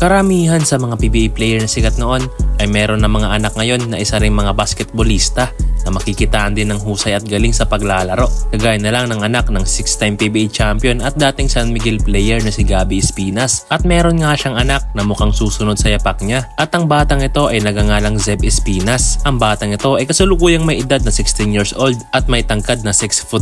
Karamihan sa mga PBA player na sikat noon ay meron na mga anak ngayon na isa ring mga basketballista na makikitaan din ng husay at galing sa paglalaro. Kagaya na lang ng anak ng 6-time PBA champion at dating San Miguel player na si Gabby Espinas. At meron nga siyang anak na mukhang susunod sa yapak niya. At ang batang ito ay nagangalang Zev Espinas. Ang batang ito ay kasalukuyang may edad na 16 years old at may tangkad na 6'4"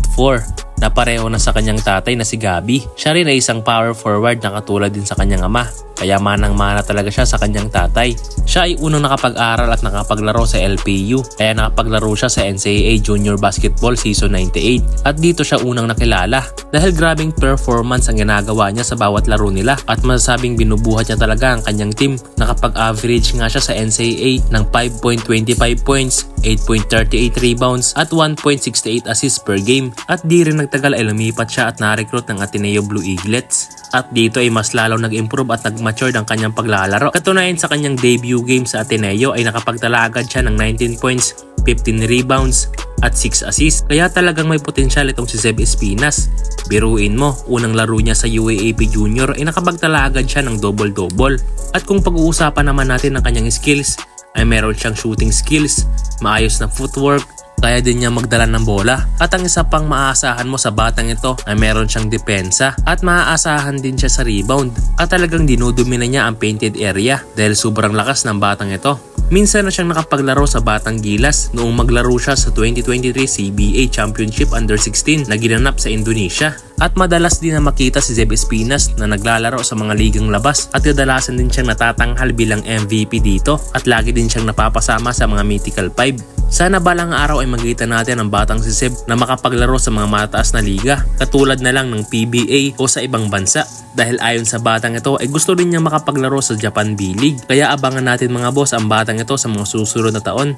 na pareho na sa kanyang tatay na si Gabby. Siya rin ay isang power forward na katulad din sa kanyang ama. Kaya manang-mana talaga siya sa kanyang tatay. Siya ay unang nakapag-aral at nakapaglaro sa LPU. Kaya nakapaglaro siya sa NCAA Junior Basketball Season 98. At dito siya unang nakilala. Dahil grabing performance ang ginagawa niya sa bawat laro nila. At masasabing binubuhat niya talaga ang kanyang team. Nakapag-average nga siya sa NCAA ng 5.25 points, 8.38 rebounds at 1.68 assists per game. At di rin nagtagal ay lumipat siya at na-recruit ng Ateneo Blue Eaglets. At dito ay mas lalong nag-improve at nag-mature ang kanyang paglalaro. Katunayan sa kanyang debut game sa Ateneo ay nakapagtala agad siya ng 19 points, 15 rebounds at 6 assists. Kaya talagang may potensyal itong si Zev Espinas. Biruin mo, unang laro niya sa UAAP Junior ay nakapagtala agad siya ng double-double. At kung pag-uusapan naman natin ang kanyang skills, ay meron siyang shooting skills, maayos na footwork, kaya din niya magdala ng bola. At ang isa pang maaasahan mo sa batang ito ay meron siyang depensa at maaasahan din siya sa rebound. At talagang dinudumina niya ang painted area dahil sobrang lakas ng batang ito. Minsan na siyang nakapaglaro sa Batang Gilas noong maglaro siya sa 2023 CBA Championship Under 16 na ginanap sa Indonesia. At madalas din na makita si Zev Espinas na naglalaro sa mga ligang labas at kadalasan din siyang natatanghal bilang MVP dito at lagi din siyang napapasama sa mga Mythical 5. Sana balang araw ay makita natin ang batang si Zev na makapaglaro sa mga mataas na liga katulad na lang ng PBA o sa ibang bansa. Dahil ayon sa batang ito ay gusto rin niya makapaglaro sa Japan B-League. Kaya abangan natin mga boss ang batang ito sa mga susunod na taon.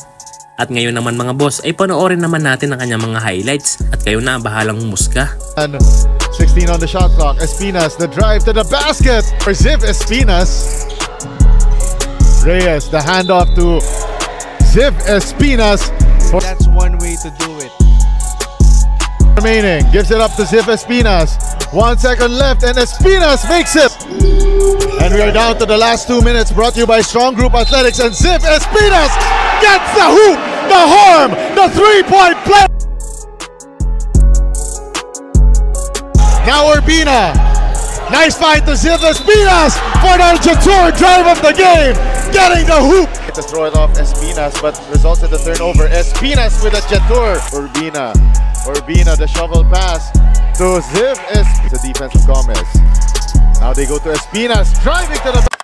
At ngayon naman mga boss ay panoorin naman natin ang kanyang mga highlights at kayo na ang bahalang humusga. 16 on the shot clock. Espinas, the drive to the basket for Zev Espinas. Reyes, the handoff to Zev Espinas. That's one way to do it. Remaining, gives it up to Zev Espinas. 1 second left and Espinas makes it. And we are down to the last 2 minutes, brought to you by Strong Group Athletics, and Zev Espinas gets the hoop, the horn, the three-point play. Now Urbina, nice fight to Zev Espinas for the Jatur drive of the game, getting the hoop. To throw it off Espinas, but results in the turnover. Espinas with a Jatur. Urbina, the shovel pass to Zev Espinas. It's a defense of Gomez. Now they go to Espinas, driving to the